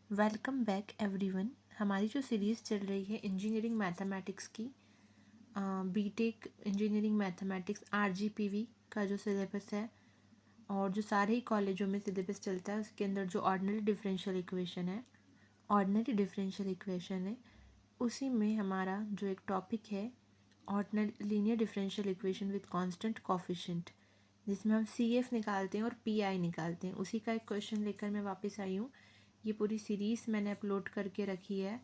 Welcome back everyone. हमारी जो series चल रही है इंजीनियरिंग मैथमेटिक्स की, बीटेक इंजीनियरिंग मैथमेटिक्स आरजीपीवी का जो सिलेबस है और जो सारे ही कॉलेजों में सिलेबस चलता है उसके अंदर जो ऑर्डिनरी डिफरेंशियल इक्वेशन है उसी में हमारा जो एक टॉपिक है ordinary linear differential equation with constant coefficient, जिसमें हम CF निकालते हैं और PI निकालते हैं, उसी का एक क्वेश्चन लेकर मैं वापस आई हूँ। ये पूरी सीरीज़ मैंने अपलोड करके रखी है,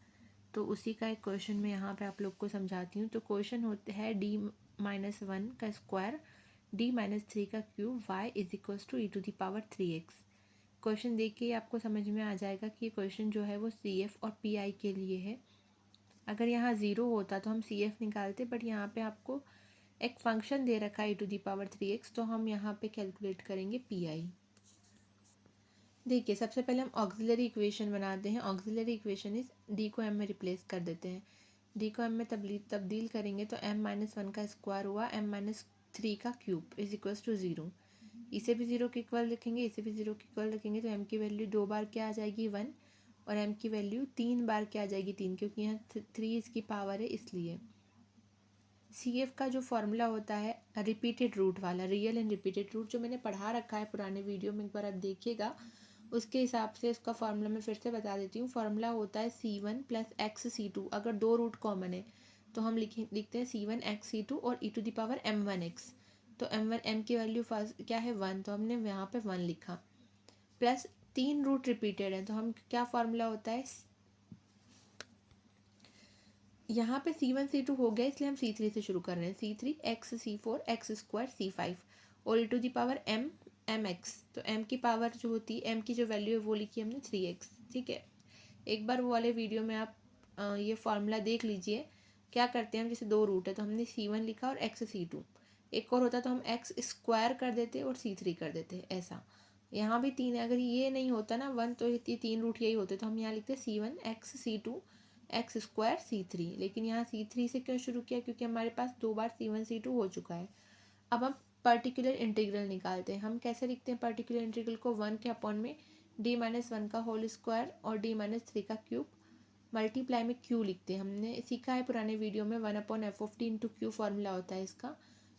तो उसी का एक क्वेश्चन मैं यहाँ पे आप लोग को समझाती हूँ। तो क्वेश्चन होते हैं D-1 का स्क्वायर D-3 का क्यूब y = e⁻3x। क्वेश्चन देख के ही आपको समझ में आ जाएगा कि ये क्वेश्चन जो है वो CF और PI के लिए है। अगर यहाँ 0 होता तो हम CF निकालते, बट यहाँ पे आपको एक फंक्शन दे रखा है e⁻3x, तो हम यहाँ पे कैलकुलेट करेंगे PI। देखिए, सबसे पहले हम ऑक्सिलरी इक्वेशन बनाते हैं। ऑक्सिलरी इक्वेशन इस डी को m में रिप्लेस कर देते हैं। डी को m में तब्दील करेंगे तो m-1 का स्क्वायर हुआ m-3 का क्यूब = 0। इसे भी 0 के इक्वल लिखेंगे, इसे भी 0 के इक्वल लिखेंगे, तो m की वैल्यू 2 बार क्या आ जाएगी 1, और m की वैल्यू 3 बार क्या आ जाएगी 3, क्योंकि यहाँ 3 इसकी पावर है इसलिए। CF का जो फॉर्मूला होता है रिपीटेड रूट वाला, रियल एंड रिपीटेड रूट, जो मैंने पढ़ा रखा है पुराने वीडियो में, एक बार आप देखिएगा, उसके हिसाब से इसका फॉर्मूला मैं फिर से बता देती हूँ। फॉर्मूला होता है C1 + x C2। अगर दो रूट कॉमन है तो हम लिखते हैं C1 x C2 और e⁻m1x। तो m की वैल्यू फर्स्ट क्या है 1, तो हमने यहाँ पे 1 लिखा, प्लस 3 रूट रिपीटेड है तो हम क्या फॉर्मूला होता है, यहाँ पे C1 C2 हो गया इसलिए हम C3 से शुरू कर रहे हैं। C3 x C4 x² C5 और e⁻m mx। तो m की पावर जो होती है, m की जो वैल्यू है वो लिखी हमने 3x। ठीक है, एक बार वो वाले वीडियो में आप ये फॉर्मूला देख लीजिए। क्या करते हैं हम, जैसे दो रूट है तो हमने C1 लिखा और x C2, एक और होता तो हम x² कर देते और C3 कर देते, ऐसा। यहाँ भी 3 है, अगर ये नहीं होता ना 1 तो ये 3 रूट यही होते, तो हम यहाँ लिखते C1 x C2 x² C3। लेकिन यहाँ C3 से क्यों शुरू किया, क्योंकि हमारे पास 2 बार C1 C2 हो चुका है। अब हम पर्टिकुलर इंटीग्रल निकालते हैं। हम कैसे लिखते हैं पर्टिकुलर इंटीग्रल को, 1 के अपॉन में D-1 का होल स्क्वायर और D-3 का क्यूब मल्टीप्लाई में q लिखते हैं। हमने सीखा है पुराने वीडियो में 1/f * q फॉर्मूला होता है इसका।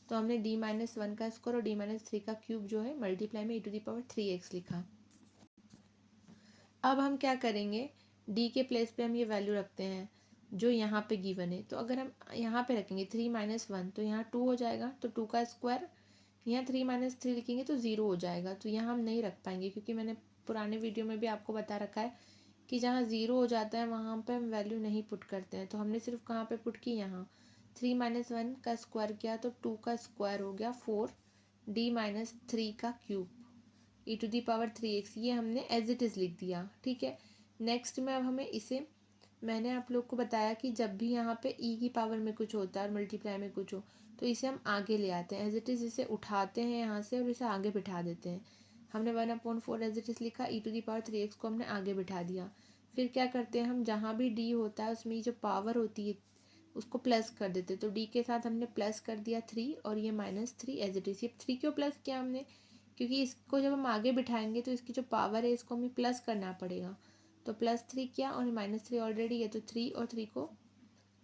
तो हमने D-1 का स्क्वायर और D-3 का क्यूब जो है मल्टीप्लाई में e⁻3x लिखा। अब हम क्या करेंगे, d के प्लेस पे हम ये वैल्यू रखते हैं जो यहाँ पे गिवन है। तो अगर हम यहाँ पे रखेंगे 3-1 तो यहाँ 2 हो जाएगा, तो 2 का स्क्वायर, यहाँ 3-3 लिखेंगे तो 0 हो जाएगा। तो यहाँ हम नहीं रख पाएंगे, क्योंकि मैंने पुराने वीडियो में भी आपको बता रखा है कि जहाँ 0 हो जाता है वहाँ पे हम वैल्यू नहीं पुट करते हैं। तो हमने सिर्फ कहाँ पे पुट की, यहाँ 3-1 का स्क्वायर किया तो 2 का स्क्वायर हो गया 4 D-3 का क्यूब e⁻3x, ये हमने एज इट इज़ लिख दिया। ठीक है, नेक्स्ट में अब हमें इसे, मैंने आप लोग को बताया कि जब भी यहाँ पे e की पावर में कुछ होता है और मल्टीप्लाई में कुछ हो तो इसे हम आगे ले आते हैं, एज इट इज़ इसे उठाते हैं यहाँ से और इसे आगे बिठा देते हैं। हमने 1/4 एज इट इज़ लिखा, e⁻3x को हमने आगे बिठा दिया। फिर क्या करते हैं हम, जहाँ भी d होता है उसमें जो पावर होती है उसको प्लस कर देते हैं। तो d के साथ हमने प्लस कर दिया 3 और ये -3 एज इट इज़। ये 3 क्यों प्लस किया हमने, क्योंकि इसको जब हम आगे बिठाएंगे तो इसकी जो पावर है इसको हमें प्लस करना पड़ेगा। तो +3 किया और -3 ऑलरेडी है, तो 3 और 3 को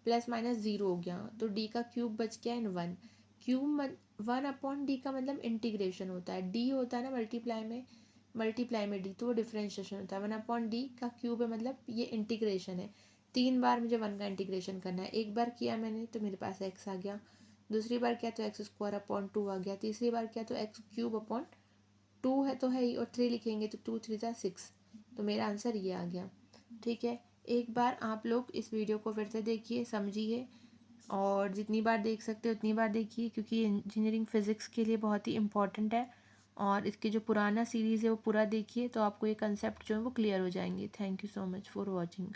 प्लस माइनस 0 हो गया। तो d का क्यूब बच गया इन 1 क्यूब। 1/d का मतलब इंटीग्रेशन होता है, d होता है ना मल्टीप्लाई में d, तो वो डिफरेंशिएशन होता है। 1/d का क्यूब है, मतलब ये इंटीग्रेशन है। 3 बार मुझे 1 का इंटीग्रेशन करना है। एक बार किया मैंने तो मेरे पास x आ गया, दूसरी बार किया तो x² आ गया, तीसरी बार किया तो x³ 2 है तो है ही, और 3 लिखेंगे तो 2 3 6, तो मेरा आंसर ये आ गया। ठीक है, एक बार आप लोग इस वीडियो को फिर से देखिए, समझिए, और जितनी बार देख सकते हो उतनी बार देखिए, क्योंकि इंजीनियरिंग फिज़िक्स के लिए बहुत ही इम्पॉर्टेंट है। और इसके जो पुराना सीरीज़ है वो पूरा देखिए, तो आपको ये कंसेप्ट जो है वो क्लियर हो जाएंगे। Thank you so much for watching.